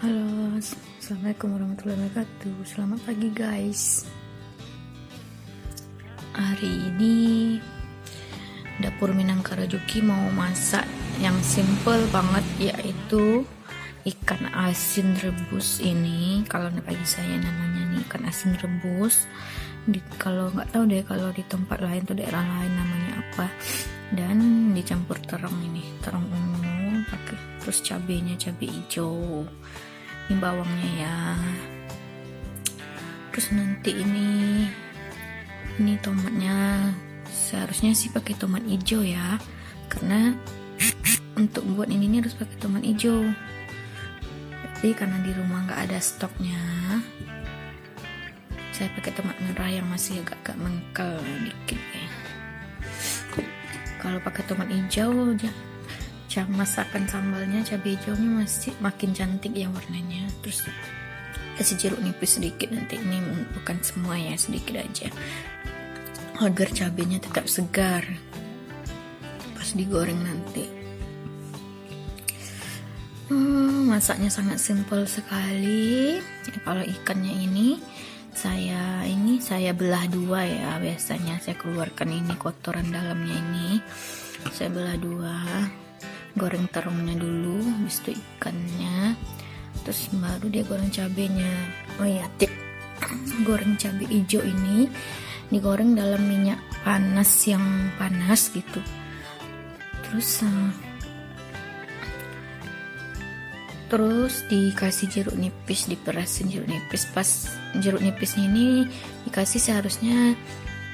Halo, assalamualaikum warahmatullahi wabarakatuh. Selamat pagi guys. Hari ini dapur Minang Karajuki mau masak yang simple banget, yaitu ikan asin rebus. Ini kalau bagi saya namanya nih ikan asin rebus. Kalau nggak tahu deh kalau di tempat lain tuh daerah lain namanya apa. Dan dicampur terong, ini terong ungu pakai terus cabenya cabai hijau. Ini bawangnya ya. Terus nanti ini tomatnya seharusnya sih pakai tomat hijau ya, karena untuk buat ini harus pakai tomat hijau. Tapi karena di rumah nggak ada stoknya, saya pakai tomat merah yang masih agak mengkel dikit ya. Kalau pakai tomat hijau masakan sambalnya cabai hijaunya masih makin cantik ya warnanya. Terus kasih jeruk nipis sedikit, nanti ini bukan semua ya, sedikit aja agar cabainya tetap segar pas digoreng nanti. Masaknya sangat simpel sekali ya. Kalau ikannya ini saya belah dua ya, biasanya saya keluarkan ini kotoran dalamnya, ini saya belah dua, goreng terongnya dulu, habis itu ikannya, terus baru dia goreng cabenya. Oh ya, tip goreng cabai hijau ini digoreng dalam minyak panas yang panas gitu. Terus dikasih jeruk nipis, diperasin jeruk nipis. Pas jeruk nipisnya ini dikasih seharusnya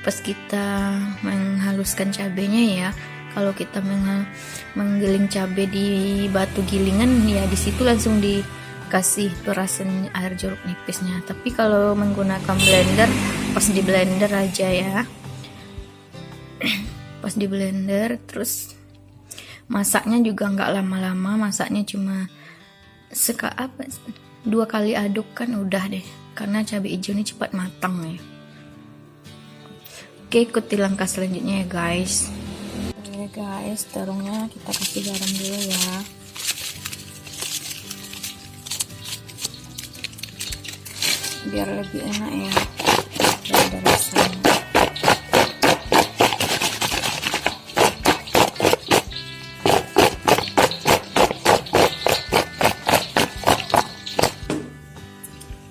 pas kita menghaluskan cabenya ya. Kalau kita menggiling cabai di batu gilingan ya, di situ langsung dikasih perasan air jeruk nipisnya. Tapi kalau menggunakan blender, pas di blender aja ya. Pas di blender, terus masaknya juga nggak lama-lama, masaknya cuma 2 kali aduk kan udah deh, karena cabai hijau ini cepat matang ya. Oke, ikuti langkah selanjutnya ya guys. Oke guys, terongnya kita kasih garam dulu ya. Biar lebih enak ya, biar ada rasanya.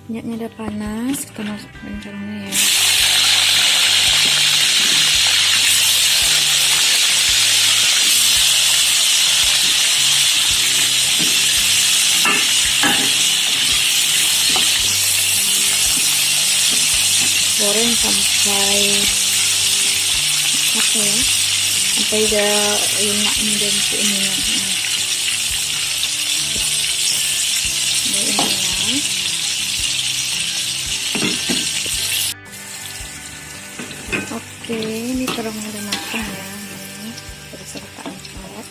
Minyaknya udah panas, kita masukkan terongnya ya. Goreng sampai udah lunak menjadi ini ya. Oke, ini terongnya udah matang ya. Ini terus kita angkat.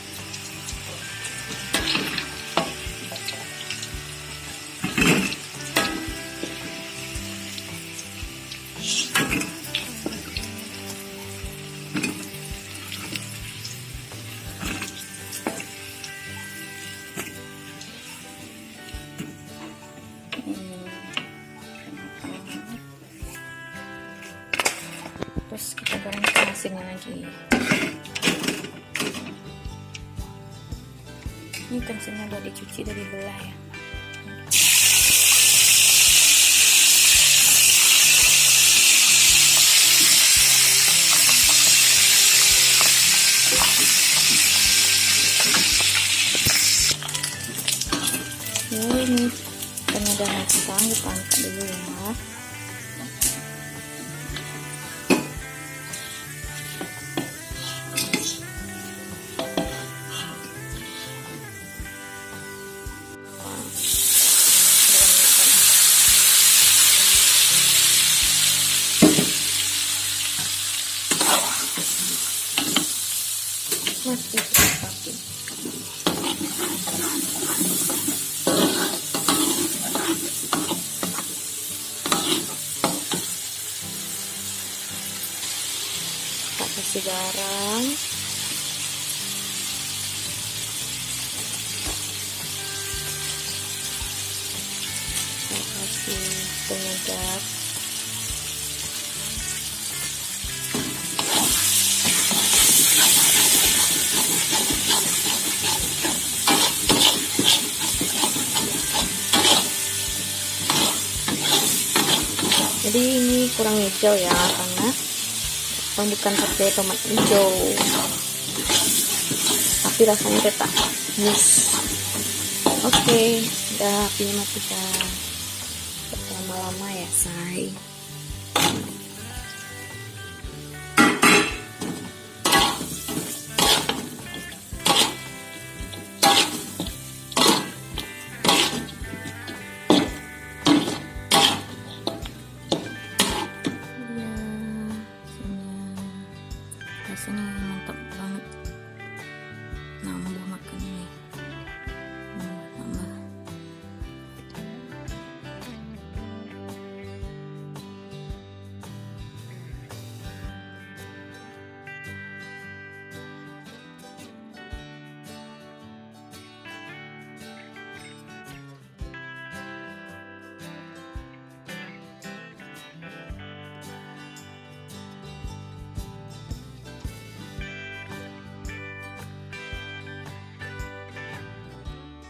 Terus kita goreng ikan asinnya lagi. Ini ikan asinnya udah dicuci dari belah ya. Ini ikannya udah matang, kita angkat dulu ya. Masih pakai. Kasih garam, Jadi ini kurang hijau ya, karena bukan pakai tomat hijau, tapi rasanya tetap yes. Oke, udah apinya matikan. Lama-lama ya say.